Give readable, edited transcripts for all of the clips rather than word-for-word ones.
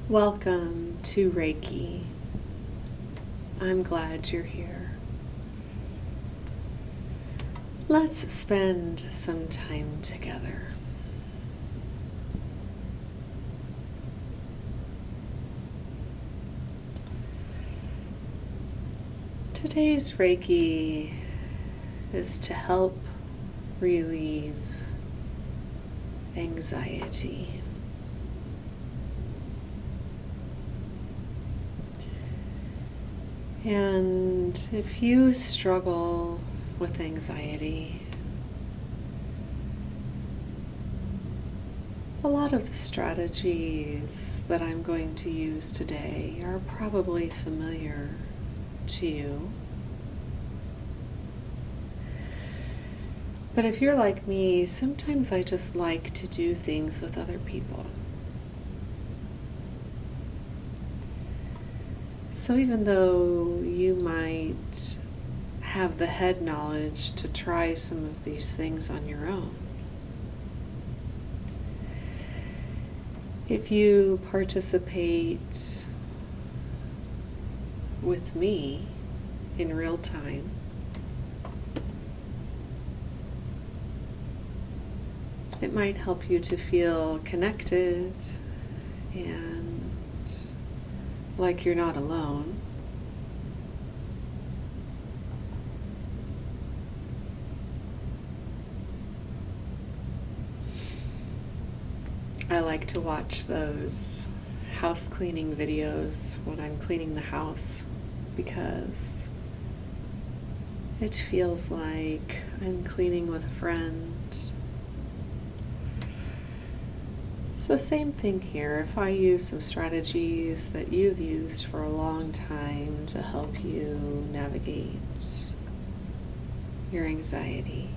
Welcome to Reiki. I'm glad you're here. Let's spend some time together. Today's Reiki is to help relieve anxiety. And if you struggle with anxiety, a lot of the strategies that I'm going to use today are probably familiar to you. But if you're like me, sometimes I just like to do things with other people. So even though you might have the head knowledge to try some of these things on your own, if you participate with me in real time, it might help you to feel connected and like you're not alone. I like to watch those house cleaning videos when I'm cleaning the house because it feels like I'm cleaning with a friend. So same thing here. If I use some strategies that you've used for a long time to help you navigate your anxiety,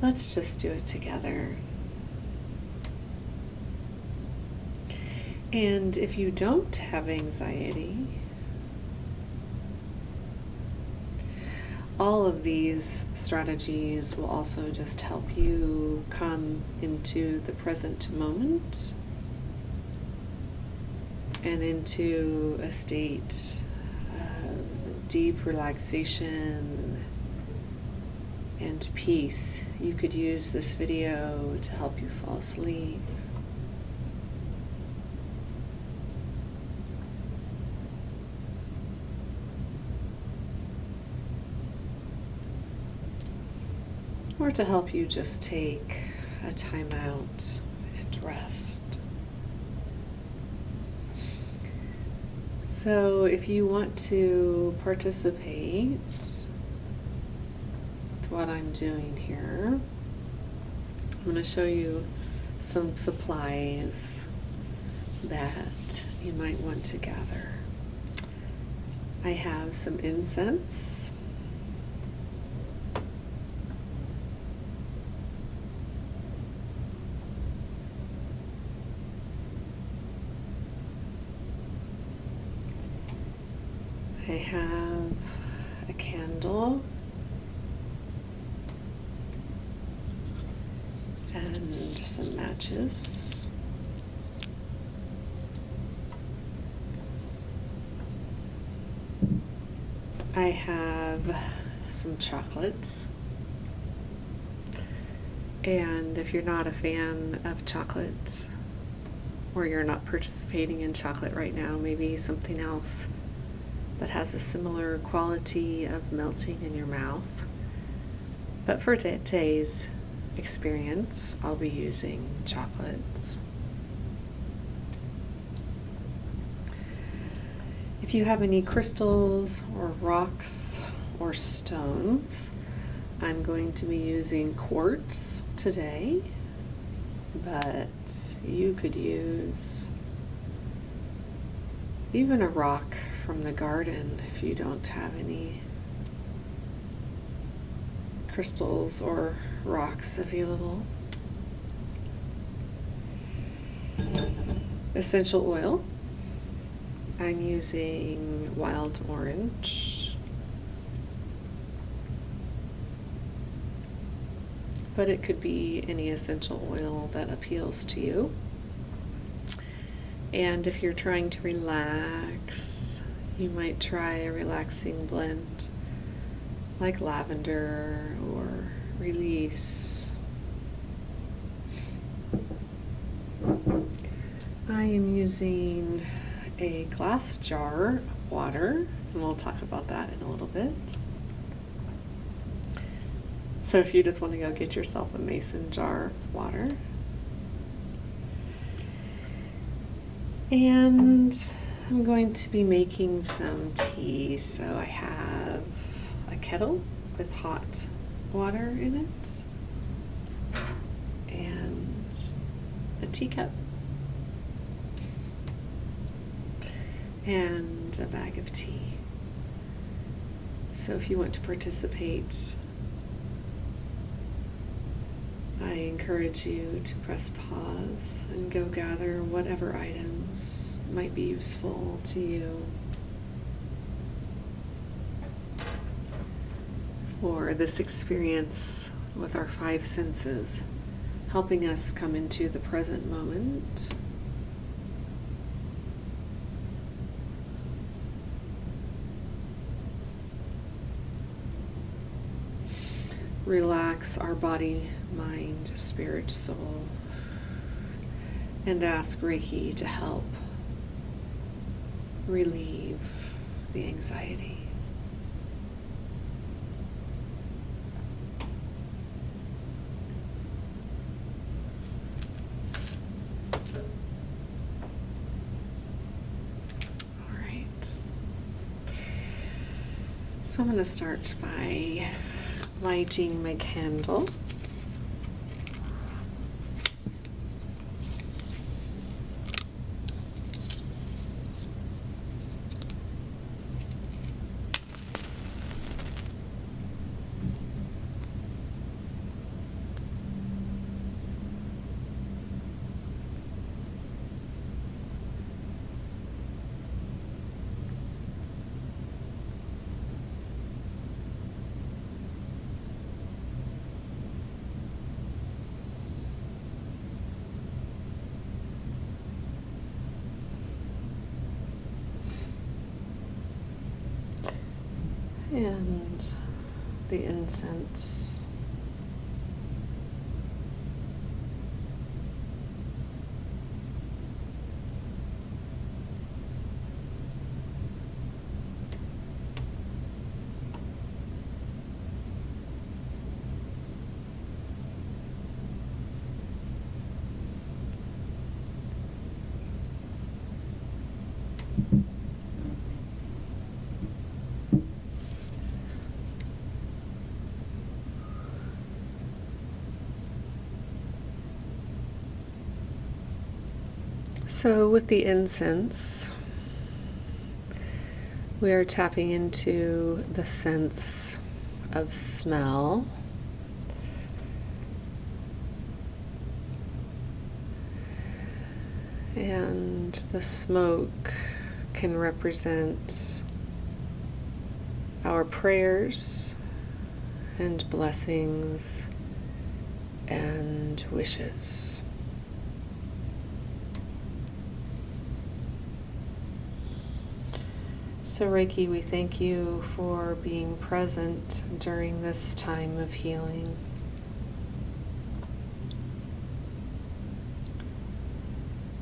let's just do it together. And if you don't have anxiety, all of these strategies will also just help you come into the present moment and into a state of deep relaxation and peace. You could use this video to help you fall asleep. Or to help you just take a time out and rest. So if you want to participate with what I'm doing here, I'm going to show you some supplies that you might want to gather. I have some incense. I have a candle and some matches. I have some chocolates. And if you're not a fan of chocolate, or you're not participating in chocolate right now, maybe something else that has a similar quality of melting in your mouth. But for today's experience, I'll be using chocolate. If you have any crystals or rocks or stones, I'm going to be using quartz today, but you could use even a rock from the garden if you don't have any crystals or rocks available. Essential oil. I'm using wild orange, but it could be any essential oil that appeals to you. And if you're trying to relax, you might try a relaxing blend like lavender or release. I am using a glass jar of water, and we'll talk about that in a little bit. So if you just want to go get yourself a mason jar of water. And I'm going to be making some tea. So I have a kettle with hot water in it and a teacup and a bag of tea. So if you want to participate, I encourage you to press pause and go gather whatever items might be useful to you for this experience with our five senses, helping us come into the present moment. Relax our body, mind, spirit, soul, and ask Reiki to help relieve the anxiety. All right. So I'm going to start by lighting my candle. And the incense. So with the incense, we are tapping into the sense of smell. And the smoke can represent our prayers and blessings and wishes. So Reiki, we thank you for being present during this time of healing.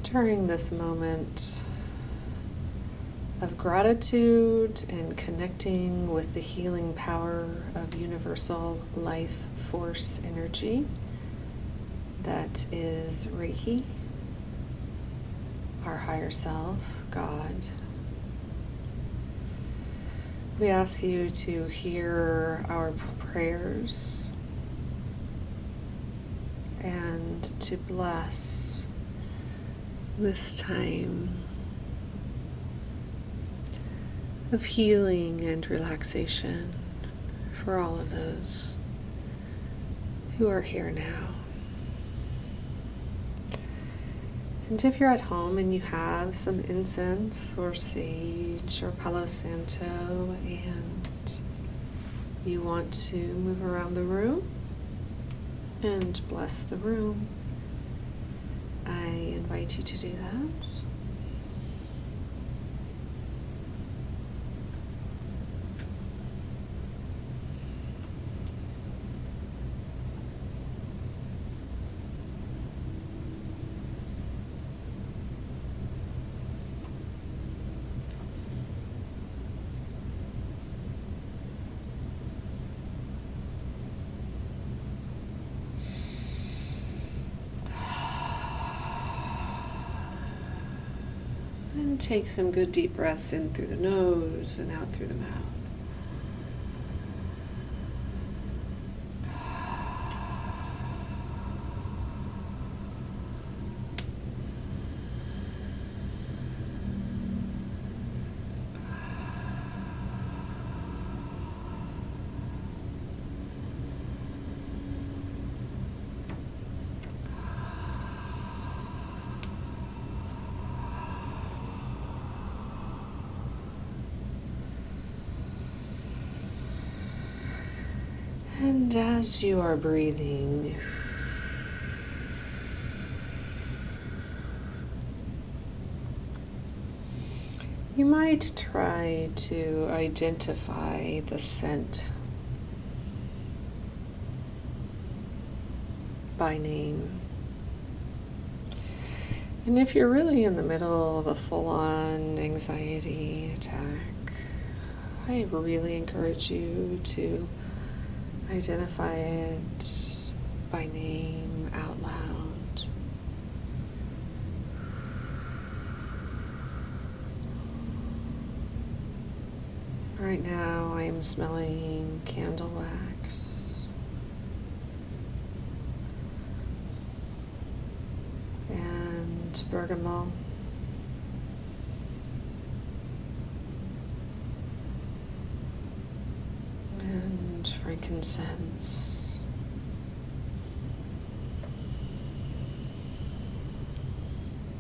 During this moment of gratitude and connecting with the healing power of universal life force energy that is Reiki, our higher self, God. We ask you to hear our prayers and to bless this time of healing and relaxation for all of those who are here now. And if you're at home and you have some incense or sage or Palo Santo and you want to move around the room and bless the room, I invite you to do that. And take some good deep breaths in through the nose and out through the mouth. And as you are breathing, you might try to identify the scent by name. And if you're really in the middle of a full-on anxiety attack, I really encourage you to identify it by name out loud. Right now I am smelling candle wax and bergamot. And frankincense.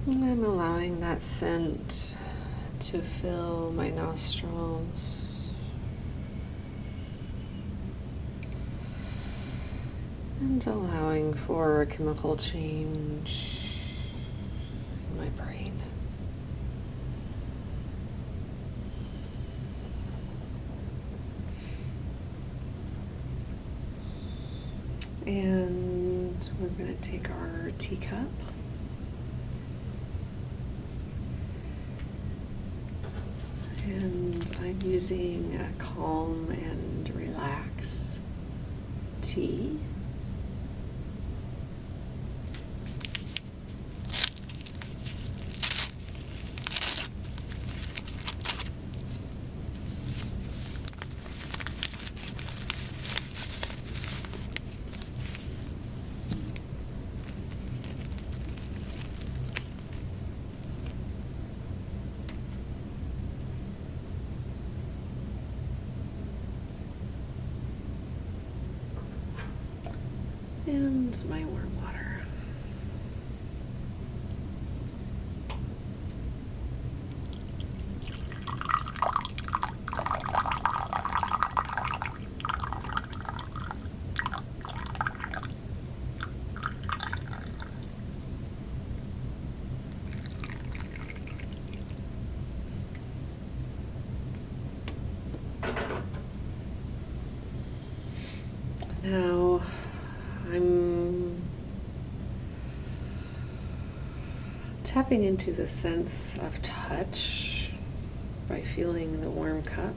And I'm allowing that scent to fill my nostrils. And allowing for a chemical change in my brain. And we're going to take our teacup and I'm using a calm and relax tea. And my warm water. Now, I'm tapping into the sense of touch by feeling the warm cup.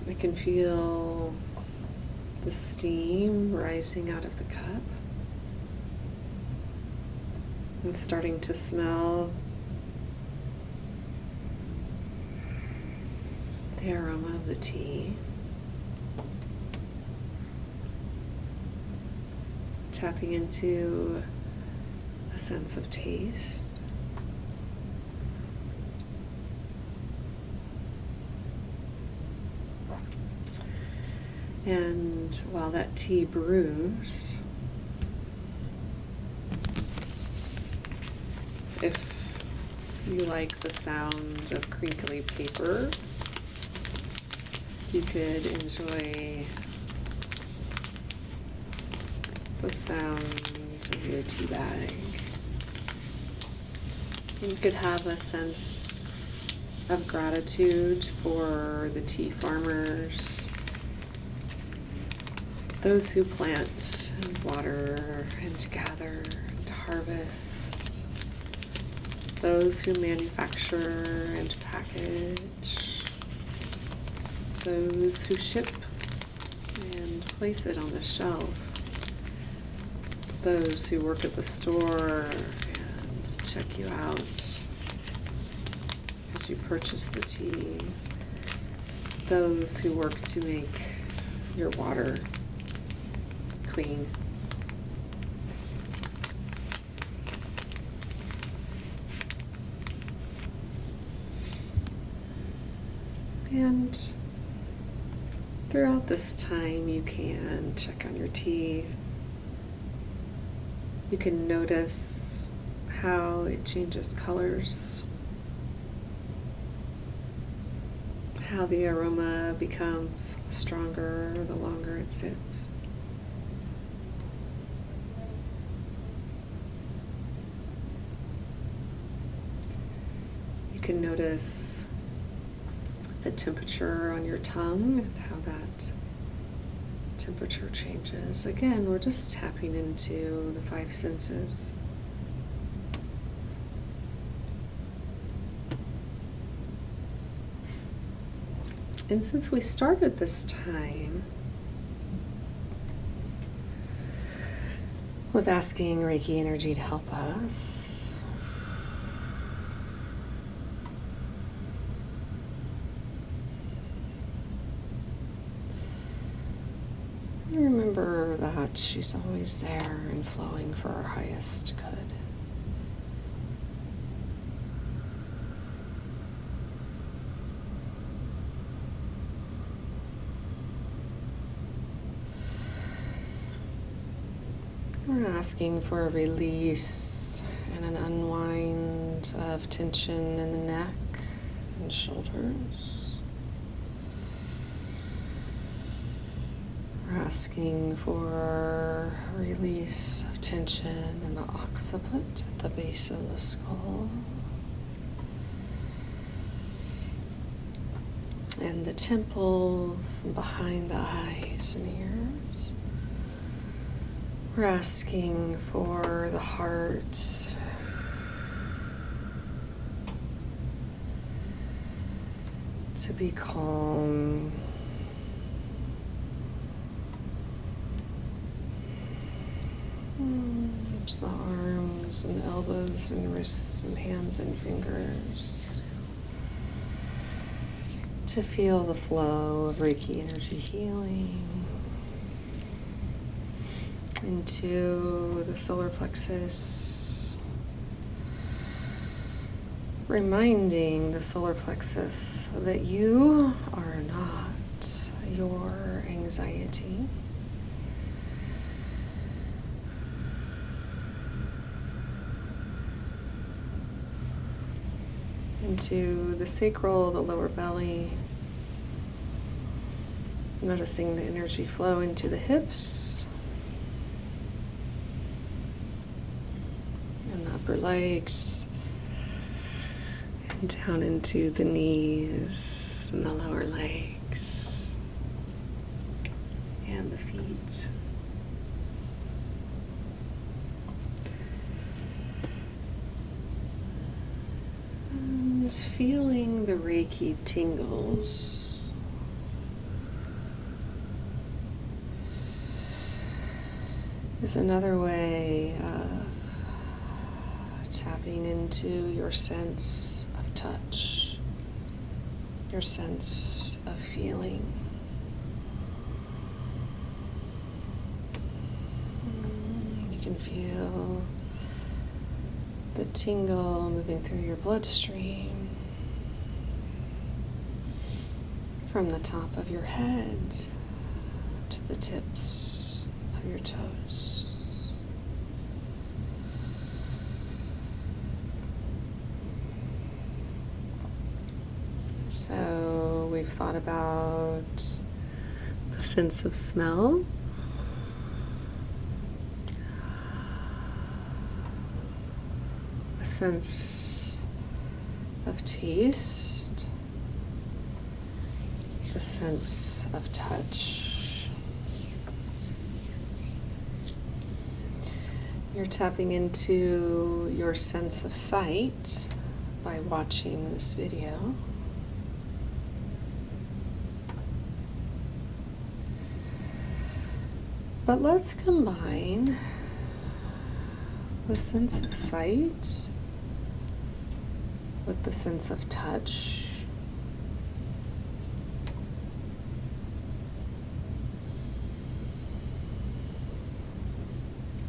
I can feel the steam rising out of the cup and starting to smell the aroma of the tea. Tapping into a sense of taste. And while that tea brews, if you like the sound of crinkly paper, you could enjoy the sound of your tea bag. You could have a sense of gratitude for the tea farmers, those who plant and water and gather and harvest, those who manufacture and package, those who ship and place it on the shelf. Those who work at the store and check you out as you purchase the tea. Those who work to make your water clean. And throughout this time, you can check on your tea. You can notice how it changes colors, how the aroma becomes stronger the longer it sits. You can notice the temperature on your tongue and how that temperature changes. Again, we're just tapping into the 5 senses. And since we started this time with asking Reiki energy to help us, remember that she's always there and flowing for our highest good. We're asking for a release and an unwind of tension in the neck and shoulders. We're asking for a release of tension in the occiput at the base of the skull and the temples and behind the eyes and ears. We're asking for the heart to be calm. The arms and elbows and wrists and hands and fingers to feel the flow of Reiki energy healing into the solar plexus, reminding the solar plexus that you are not your anxiety. Into the sacral, the lower belly, noticing the energy flow into the hips and the upper legs, and down into the knees and the lower legs and the feet. Feeling the Reiki tingles. Is another way of tapping into your sense of touch, your sense of feeling. You can feel the tingle moving through your bloodstream from the top of your head to the tips of your toes. So we've thought about the sense of smell, sense of taste, the sense of touch. You're tapping into your sense of sight by watching this video. But let's combine the sense of sight with the sense of touch.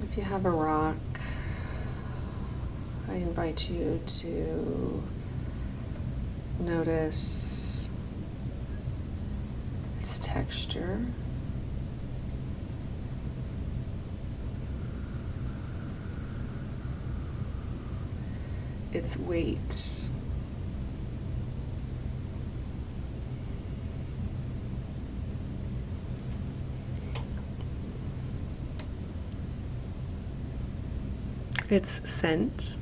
If you have a rock, I invite you to notice its texture, its weight, its scent.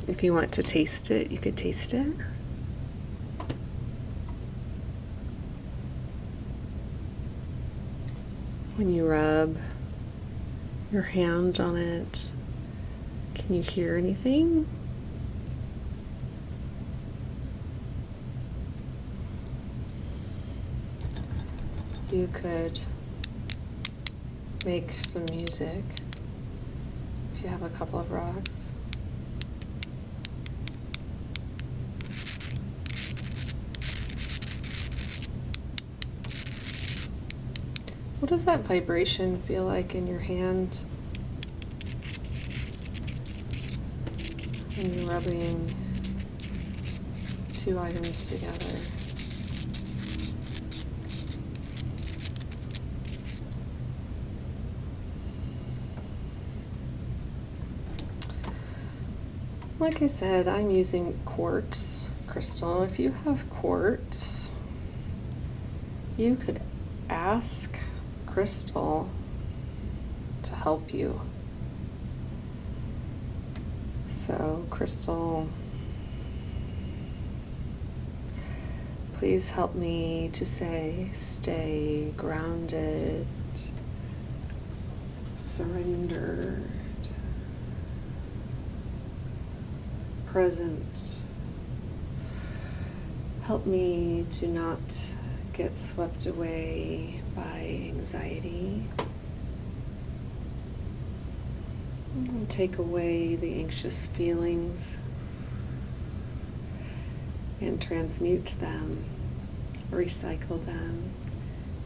If you want to taste it, you could taste it. When you rub your hand on it, can you hear anything? You could make some music if you have a couple of rocks. What does that vibration feel like in your hand when you're rubbing two items together? Like I said, I'm using quartz crystal. If you have quartz, you could ask crystal to help you. So, crystal, please help me to stay grounded, surrendered, present. Help me to not get swept away by anxiety. And take away the anxious feelings and transmute them, recycle them,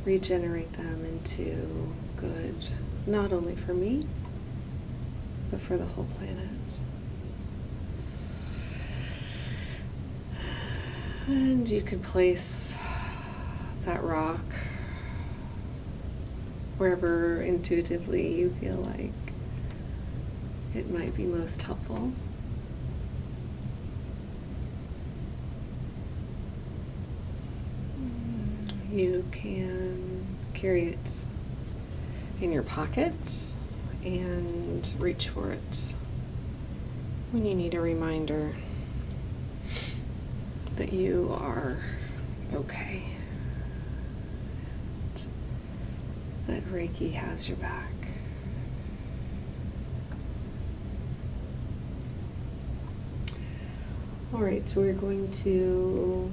regenerate them into good, not only for me, but for the whole planet. And you can place that rock wherever intuitively you feel like it might be most helpful. You can carry it in your pocket and reach for it when you need a reminder that you are okay, that Reiki has your back. All right, so we're going to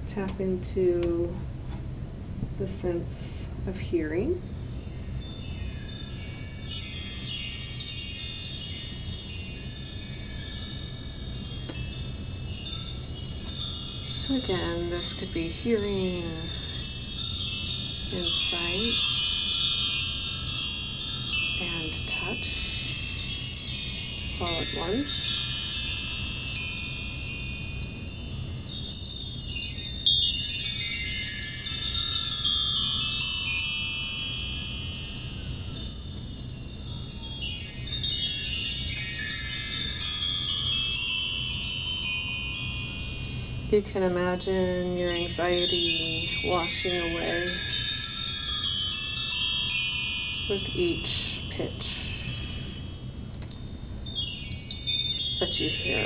tap into the sense of hearing. So again, this could be hearing and sight and touch all at once. You can imagine your anxiety washing away with each pitch that you hear.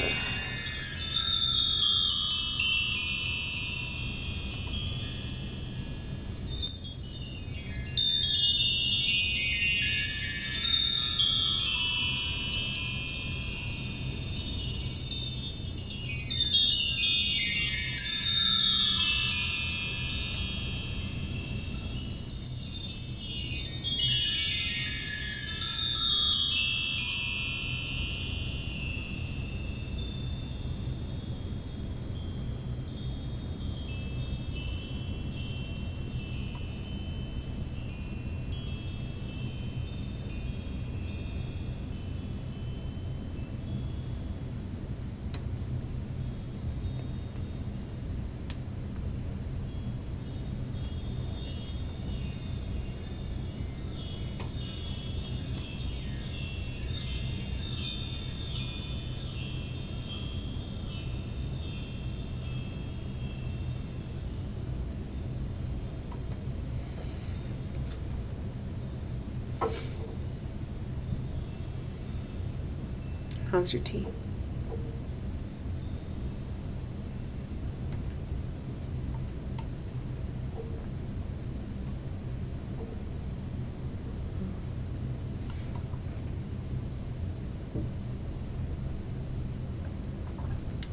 How's your tea?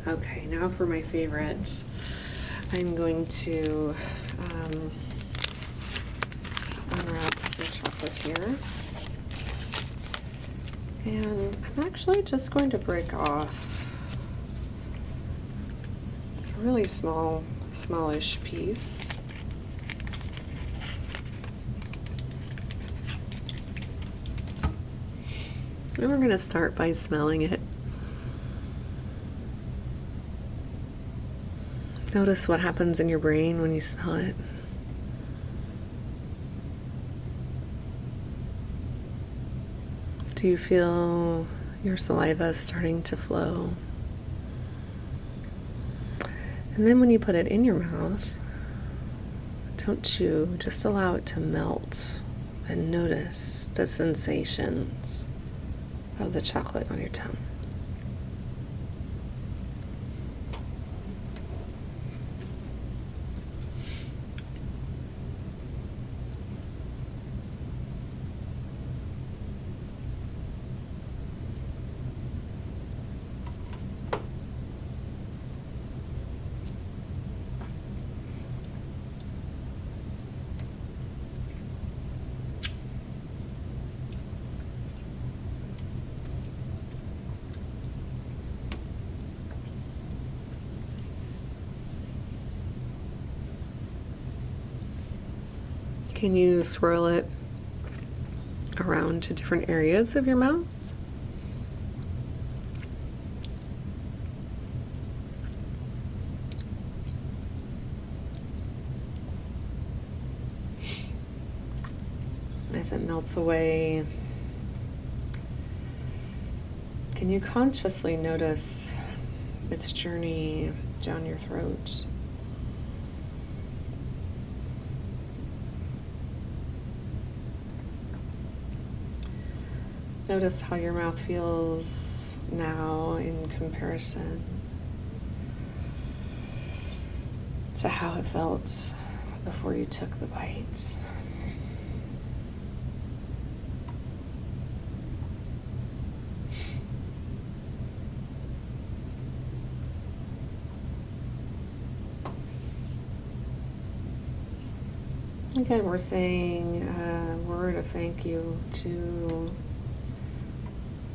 Okay, now for my favorite. I'm going to unwrap some chocolate here. And I'm actually just going to break off a really smallish piece. And we're going to start by smelling it. Notice what happens in your brain when you smell it. Do you feel your saliva starting to flow? And then when you put it in your mouth, don't chew, just allow it to melt and notice the sensations of the chocolate on your tongue. Can you swirl it around to different areas of your mouth? As it melts away, can you consciously notice its journey down your throat? Notice how your mouth feels now in comparison to how it felt before you took the bite. Again, we're saying a word of thank you to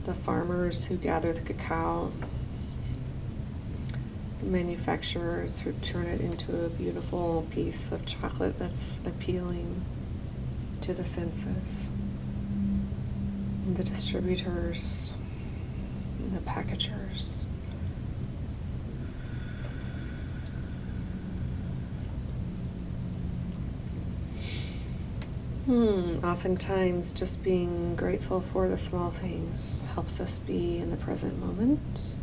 the farmers who gather the cacao, the manufacturers who turn it into a beautiful piece of chocolate that's appealing to the senses, and the distributors, and the packagers. Oftentimes, just being grateful for the small things helps us be in the present moment,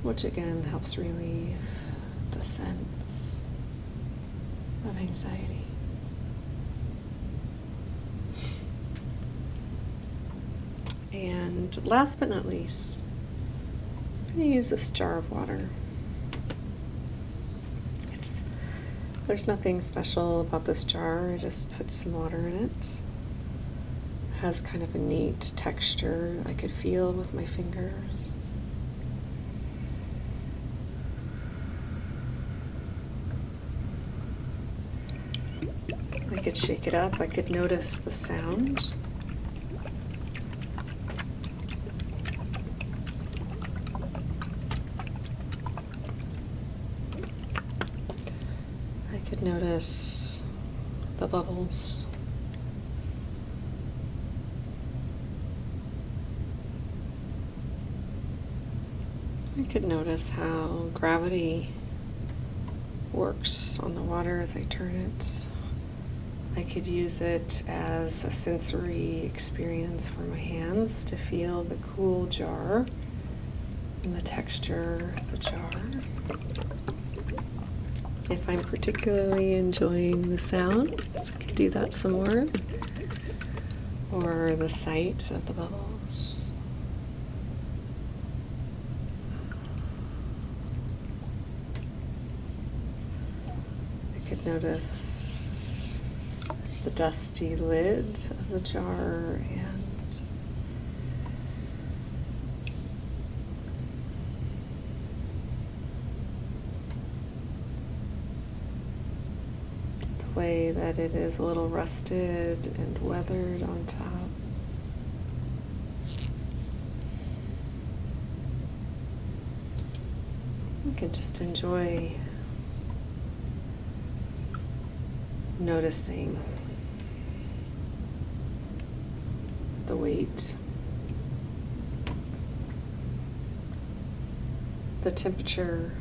which again helps relieve the sense of anxiety. And last but not least, I'm going to use this jar of water. There's nothing special about this jar. I just put some water in it. It has kind of a neat texture I could feel with my fingers. I could shake it up. I could notice the sound. Notice the bubbles. I could notice how gravity works on the water as I turn it. I could use it as a sensory experience for my hands to feel the cool jar and the texture of the jar. If I'm particularly enjoying the sound, I could do that some more, or the sight of the bubbles. Notice the dusty lid of the jar and the way that it is a little rusted and weathered on top. You can just enjoy noticing the weight, the temperature.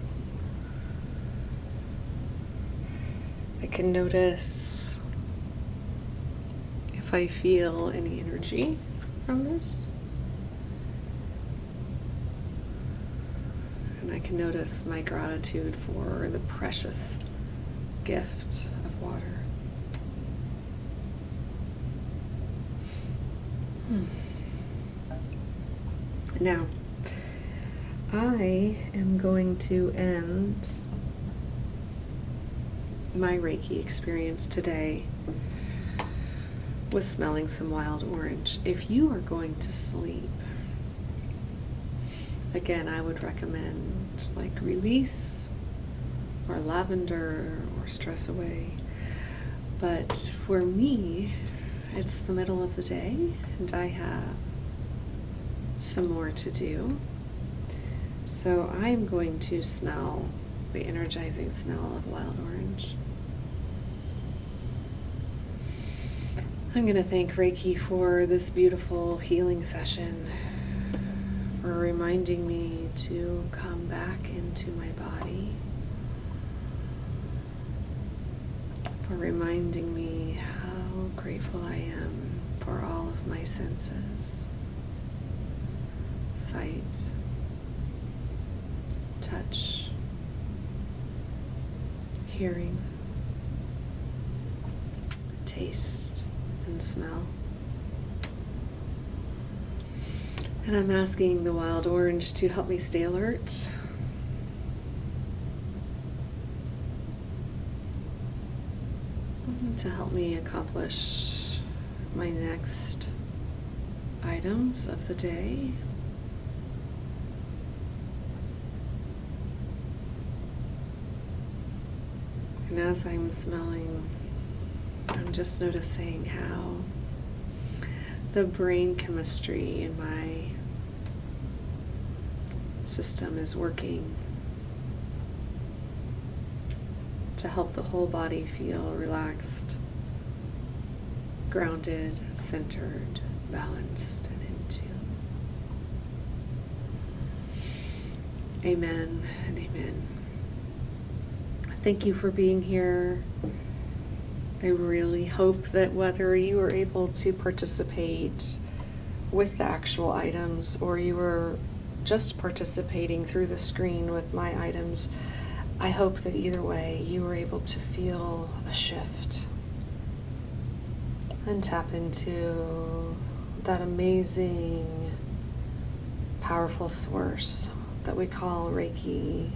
I can notice if I feel any energy from this. And I can notice my gratitude for the precious gift of water. Now, I am going to end my Reiki experience today with smelling some wild orange. If you are going to sleep, again, I would recommend like Release or Lavender or Stress Away. But for me, it's the middle of the day and I have some more to do. So I'm going to smell the energizing smell of wild orange. I'm going to thank Reiki for this beautiful healing session, for reminding me to come back into my body, for reminding me how grateful I am for all of my senses: sight, touch, hearing, taste, and smell. And I'm asking the wild orange to help me stay alert, to help me accomplish my next items of the day. And as I'm smelling, I'm just noticing how the brain chemistry in my system is working to help the whole body feel relaxed, grounded, centered, balanced, and in tune. Amen and amen. Thank you for being here. I really hope that whether you were able to participate with the actual items or you were just participating through the screen with my items, I hope that either way you were able to feel a shift and tap into that amazing, powerful source that we call Reiki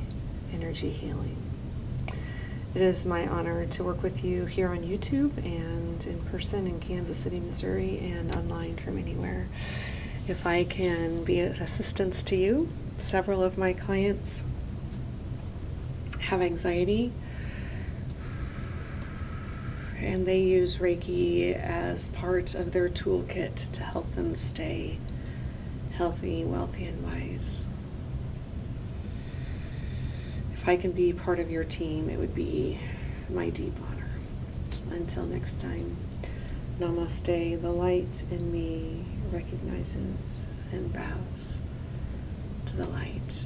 energy healing. It is my honor to work with you here on YouTube and in person in Kansas City, Missouri, and online from anywhere. If I can be of assistance to you, several of my clients have anxiety and they use Reiki as part of their toolkit to help them stay healthy, wealthy, and wise. If I can be part of your team, it would be my deep honor. Until next time, namaste. The light in me recognizes and bows to the light